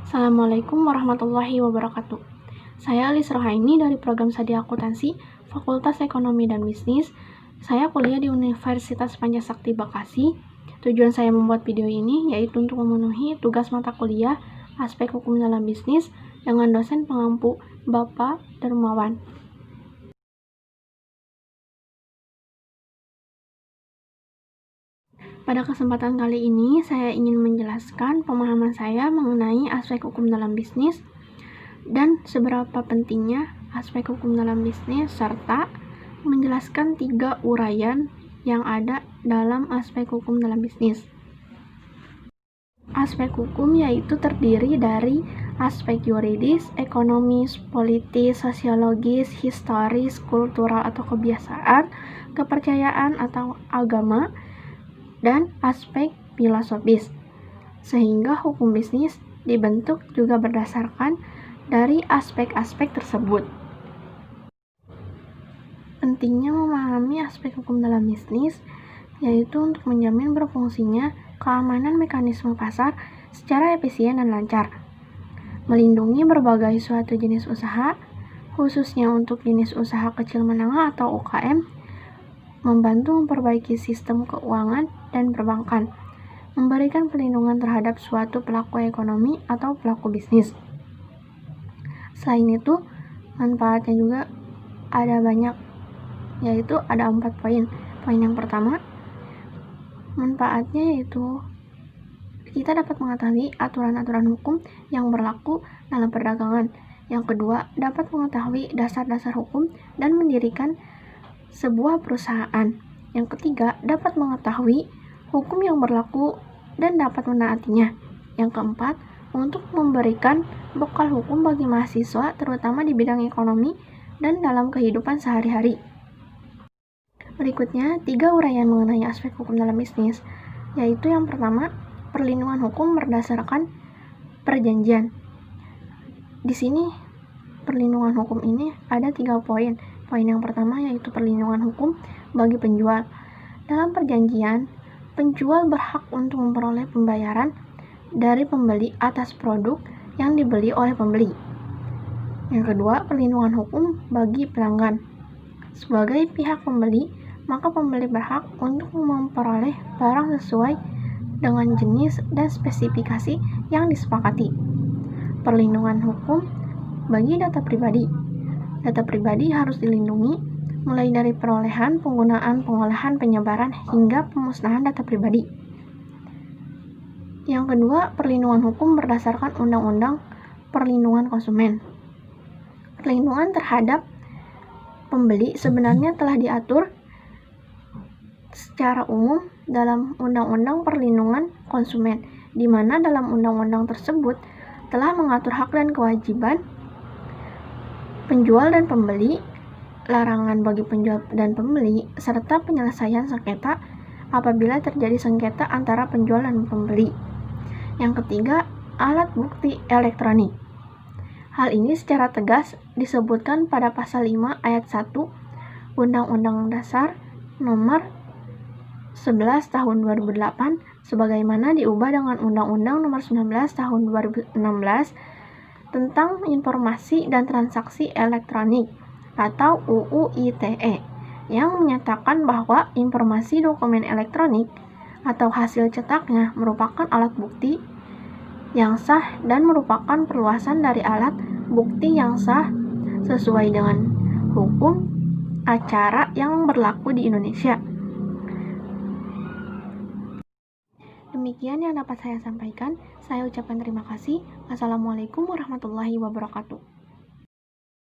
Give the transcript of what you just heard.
Assalamualaikum warahmatullahi wabarakatuh. Saya Alis Rohaini dari program Studi Akuntansi, Fakultas Ekonomi dan Bisnis. Saya kuliah di Universitas Pancasakti Bekasi. Tujuan saya membuat video ini yaitu untuk memenuhi tugas mata kuliah Aspek Hukum dalam Bisnis dengan dosen pengampu Bapak Dermawan. Pada kesempatan kali ini, saya ingin menjelaskan pemahaman saya mengenai aspek hukum dalam bisnis dan seberapa pentingnya aspek hukum dalam bisnis, serta menjelaskan 3 uraian yang ada dalam aspek hukum dalam bisnis. Aspek hukum yaitu terdiri dari aspek yuridis, ekonomis, politis, sosiologis, historis, kultural atau kebiasaan, kepercayaan atau agama, dan aspek filosofis, sehingga hukum bisnis dibentuk juga berdasarkan dari aspek-aspek tersebut. Pentingnya memahami aspek hukum dalam bisnis yaitu untuk menjamin berfungsinya keamanan mekanisme pasar secara efisien dan lancar, melindungi berbagai suatu jenis usaha, khususnya untuk jenis usaha kecil menengah atau UKM, membantu memperbaiki sistem keuangan dan perbankan, memberikan perlindungan terhadap suatu pelaku ekonomi atau pelaku bisnis. Selain itu, manfaatnya juga ada banyak, yaitu ada 4 poin. Poin yang pertama, manfaatnya yaitu kita dapat mengetahui aturan-aturan hukum yang berlaku dalam perdagangan. Yang kedua, dapat mengetahui dasar-dasar hukum dan mendirikan sebuah perusahaan. Yang ketiga, dapat mengetahui hukum yang berlaku dan dapat menaatinya. Yang keempat, untuk memberikan bekal hukum bagi mahasiswa terutama di bidang ekonomi dan dalam kehidupan sehari-hari. Berikutnya, 3 uraian mengenai aspek hukum dalam bisnis, yaitu yang pertama, perlindungan hukum berdasarkan perjanjian. Di sini perlindungan hukum ini ada 3 poin. Poin yang pertama yaitu perlindungan hukum bagi penjual. Dalam perjanjian, penjual berhak untuk memperoleh pembayaran dari pembeli atas produk yang dibeli oleh pembeli. Yang kedua, perlindungan hukum bagi pelanggan. Sebagai pihak pembeli, maka pembeli berhak untuk memperoleh barang sesuai dengan jenis dan spesifikasi yang disepakati. Perlindungan hukum bagi data pribadi. Data pribadi harus dilindungi, mulai dari perolehan, penggunaan, pengolahan, penyebaran, hingga pemusnahan data pribadi. Yang kedua, perlindungan hukum berdasarkan Undang-Undang Perlindungan Konsumen. Perlindungan terhadap pembeli sebenarnya telah diatur secara umum dalam Undang-Undang Perlindungan Konsumen, di mana dalam undang-undang tersebut telah mengatur hak dan kewajiban penjual dan pembeli, larangan bagi penjual dan pembeli, serta penyelesaian sengketa apabila terjadi sengketa antara penjual dan pembeli. Yang ketiga, alat bukti elektronik. Hal ini secara tegas disebutkan pada pasal 5 ayat 1 Undang-Undang Dasar Nomor 11 Tahun 2008 sebagaimana diubah dengan Undang-Undang Nomor 19 Tahun 2016 tentang Informasi dan Transaksi Elektronik atau UU ITE yang menyatakan bahwa informasi dokumen elektronik atau hasil cetaknya merupakan alat bukti yang sah dan merupakan perluasan dari alat bukti yang sah sesuai dengan hukum acara yang berlaku di Indonesia. Demikian yang dapat saya sampaikan. Saya ucapkan terima kasih. Wassalamualaikum warahmatullahi wabarakatuh.